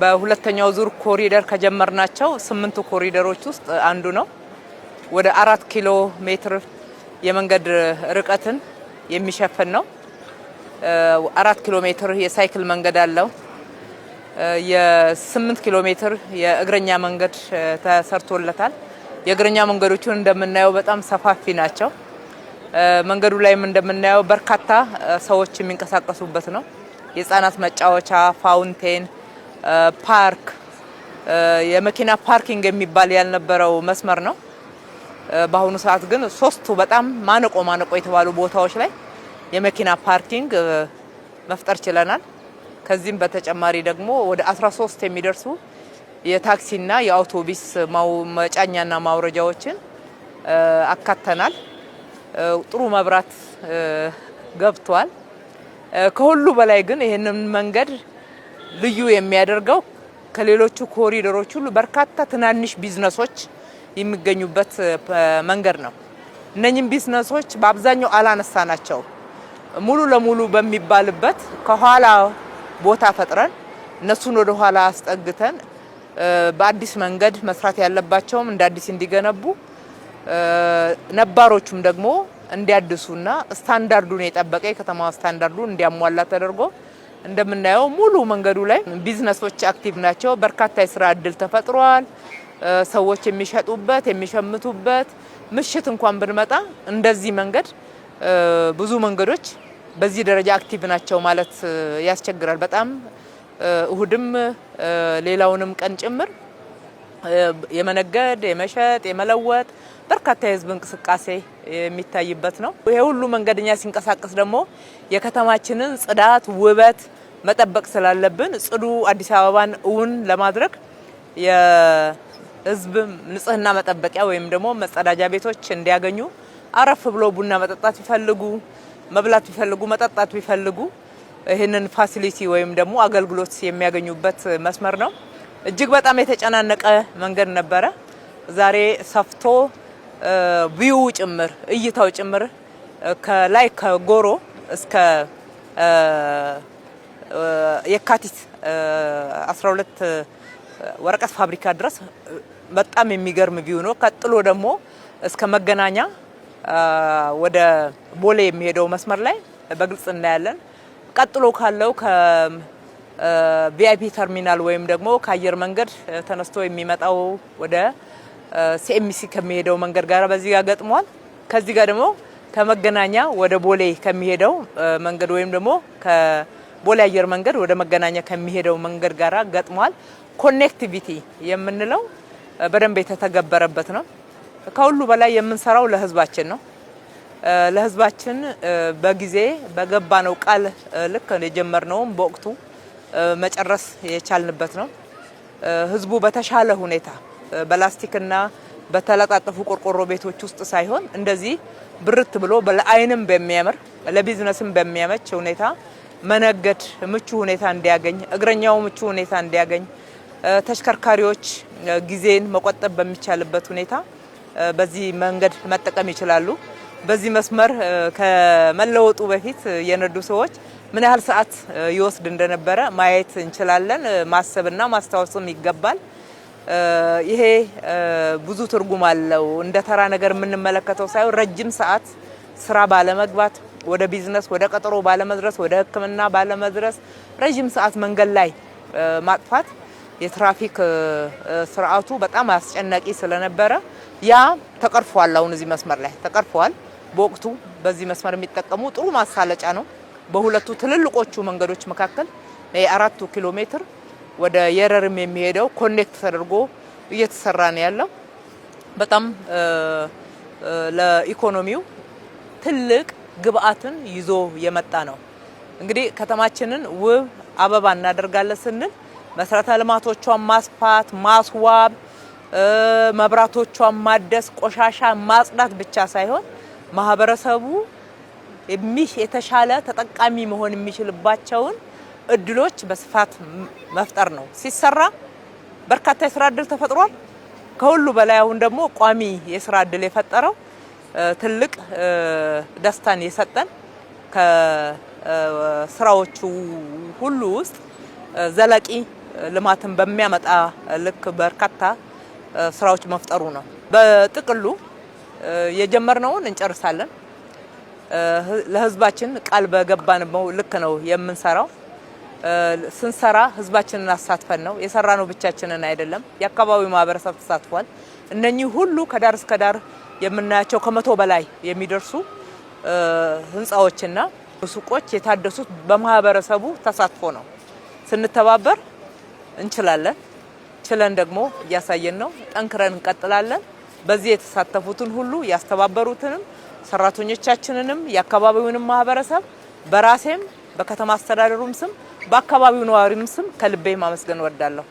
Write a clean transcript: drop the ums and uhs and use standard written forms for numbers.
በሁለተኛው ዙር ኮሪደር ከጀመርናቸው 8 ኮሪደሮች ውስጥ አንዱ ነው። ወደ 4 ኪሎ ሜትር የመንገድ ርቀትን የሚሸፍን ነው። 4 ኪሎ ሜትር የሳይክል መንገድ አለው። የ8 ኪሎ ሜትር የእግረኛ መንገድ ተሰርቶለታል። የእግረኛ መንገዶቹን እንደምናየው በጣም ሰፋፊ ናቸው። መንገዱ ላይም እንደምናየው በርካታ ሰዎች የሚንቀሳቀሱበት ነው። የህፃናት መጫወቻ፣ ፋውንቴን፣ ፓርክ፣ የመኪና ፓርኪንግ የሚባል ያልነበረው መስመር ነው። በአሁኑ ሰዓት ግን ሶስቱ በጣም ማነቆ የተባሉ ቦታዎች ላይ የመኪና ፓርኪንግ መፍጠር ችለናል። ከዚህም በተጨማሪ ደግሞ ወደ 13 የሚደርሱ የታክሲና የአውቶቡስ መጫኛና ማውረጃዎችን አካተናል። ጥሩ መብራት ገብቷል። ከሁሉ በላይ ግን ይሄንን መንገድ ልዩ የሚያደርገው ከሌሎቹ ኮሪደሮች ሁሉ በርካታ ትናንሽ ቢዝነሶች የሚገኙበት መንገድ ነው። እነኚህም ቢዝነሶች በአብዛኛው አላነሳናቸው ሙሉ ለሙሉ በሚባልበት ከኋላ ቦታ ፈጥረን እነሱን ወደ ኋላ አስጠግተን በአዲስ መንገድ መስራት ያለባቸውም እንደ አዲስ እንዲገነቡ ነባሮቹም ደግሞ እንዲያድሱና ስታንዳርዱን የጠበቀ የከተማዋ ስታንዳርዱን እንዲያሟላ ተደርጎ እንደምናየው ሙሉ መንገዱ ላይ ቢዝነሶች አክቲቭ ናቸው። በርካታ የስራ እድል ተፈጥሯል። ሰዎች የሚሸጡበት የሚሸምቱበት ምሽት እንኳን ብንመጣ እንደዚህ መንገድ ብዙ መንገዶች በዚህ ደረጃ አክቲቭ ናቸው ማለት ያስቸግራል። በጣም እሁድም ሌላውንም ቀን ጭምር የመነገድ የመሸጥ የመለወጥ በርካታ የህዝብ እንቅስቃሴ የሚታይበት ነው። ይሄ ሁሉ መንገደኛ ሲንቀሳቀስ ደግሞ የከተማችንን ጽዳት ውበት መጠበቅ ስላለብን ጽዱ አዲስ አበባን እውን ለማድረግ የህዝብ ንጽህና መጠበቂያ ወይም ደግሞ መጸዳጃ ቤቶች እንዲያገኙ አረፍ ብሎ ቡና መጠጣት ቢፈልጉ፣ መብላት ቢፈልጉ፣ መጠጣት ቢፈልጉ ይህንን ፋሲሊቲ ወይም ደግሞ አገልግሎት የሚያገኙበት መስመር ነው። እጅግ በጣም የተጨናነቀ መንገድ ነበረ። ዛሬ ሰፍቶ ቪው ጭምር እይታው ጭምር ከላይ ከጎሮ እስከ የካቲት 12 ወረቀት ፋብሪካ ድረስ በጣም የሚገርም ቪው ነው። ቀጥሎ ደግሞ እስከ መገናኛ ወደ ቦሌ የሚሄደው መስመር ላይ በግልጽ እናያለን። ቀጥሎ ካለው ከቪአይፒ ተርሚናል ወይም ደግሞ ከአየር መንገድ ተነስቶ የሚመጣው ወደ ሲኤምሲ ከሚሄደው መንገድ ጋር በዚህ ጋር ገጥሟል። ከዚህ ጋር ደግሞ ከመገናኛ ወደ ቦሌ ከሚሄደው መንገድ ወይም ደግሞ ከቦሌ አየር መንገድ ወደ መገናኛ ከሚሄደው መንገድ ጋር ገጥሟል። ኮኔክቲቪቲ የምንለው በደንብ የተተገበረበት ነው። ከሁሉ በላይ የምንሰራው ለህዝባችን ነው። ለህዝባችን በጊዜ በገባነው ቃል ልክ የጀመርነው በወቅቱ መጨረስ የቻልንበት ነው። ህዝቡ በተሻለ ሁኔታ በላስቲክና በተለጣጠፉ ቆርቆሮ ቤቶች ውስጥ ሳይሆን እንደዚህ ብርት ብሎ ለአይንም በሚያምር ለቢዝነስም በሚያመች ሁኔታ መነገድ ምቹ ሁኔታ እንዲያገኝ፣ እግረኛው ምቹ ሁኔታ እንዲያገኝ፣ ተሽከርካሪዎች ጊዜን መቆጠብ በሚቻልበት ሁኔታ በዚህ መንገድ መጠቀም ይችላሉ። በዚህ መስመር ከመለወጡ በፊት የነዱ ሰዎች ምን ያህል ሰዓት ይወስድ እንደነበረ ማየት እንችላለን። ማሰብና ማስታወስም ይገባል። ይሄ ብዙ ትርጉም አለው። እንደ ተራ ነገር የምንመለከተው ሳይሆን ረጅም ሰዓት ስራ ባለመግባት፣ ወደ ቢዝነስ ወደ ቀጠሮ ባለመድረስ፣ ወደ ሕክምና ባለመድረስ ረጅም ሰዓት መንገድ ላይ ማጥፋት የትራፊክ ስርዓቱ በጣም አስጨናቂ ስለነበረ ያ ተቀርፏል። አሁን እዚህ መስመር ላይ ተቀርፏል። በወቅቱ በዚህ መስመር የሚጠቀሙ ጥሩ ማሳለጫ ነው። በሁለቱ ትልልቆቹ መንገዶች መካከል የ4 ኪሎ ሜትር ወደ የረርም የሚሄደው ኮኔክት ተደርጎ እየተሰራ ነው ያለው። በጣም ለኢኮኖሚው ትልቅ ግብአትን ይዞ የመጣ ነው። እንግዲህ ከተማችንን ውብ አበባ እናደርጋለን ስንል መሰረተ ልማቶቿን ማስፋት፣ ማስዋብ፣ መብራቶቿን ማደስ፣ ቆሻሻ ማጽዳት ብቻ ሳይሆን ማህበረሰቡ የተሻለ ተጠቃሚ መሆን የሚችልባቸውን እድሎች በስፋት መፍጠር ነው። ሲሰራ በርካታ የስራ እድል ተፈጥሯል። ከሁሉ በላይ አሁን ደግሞ ቋሚ የስራ እድል የፈጠረው ትልቅ ደስታን የሰጠን ከስራዎቹ ሁሉ ውስጥ ዘላቂ ልማትን በሚያመጣ ልክ በርካታ ስራዎች መፍጠሩ ነው። በጥቅሉ የጀመርነውን እንጨርሳለን። ለህዝባችን ቃል በገባንው ልክ ነው የምንሰራው። ስንሰራ ህዝባችንን አሳትፈን ነው የሰራነው፣ ብቻችንን አይደለም። የአካባቢው ማህበረሰብ ተሳትፏል። እነኚህ ሁሉ ከዳር እስከ ዳር የምናያቸው ከ100 በላይ የሚደርሱ ህንጻዎችና ሱቆች የታደሱት በማህበረሰቡ ተሳትፎ ነው። ስንተባበር እንችላለን። ችለን ደግሞ እያሳየን ነው። ጠንክረን እንቀጥላለን። በዚህ የተሳተፉትን ሁሉ ያስተባበሩትንም ሰራተኞቻችንንም የአካባቢውንም ማህበረሰብ በራሴም በከተማ አስተዳደሩም ስም በአካባቢው ነዋሪም ስም ከልቤ ማመስገን እወዳለሁ።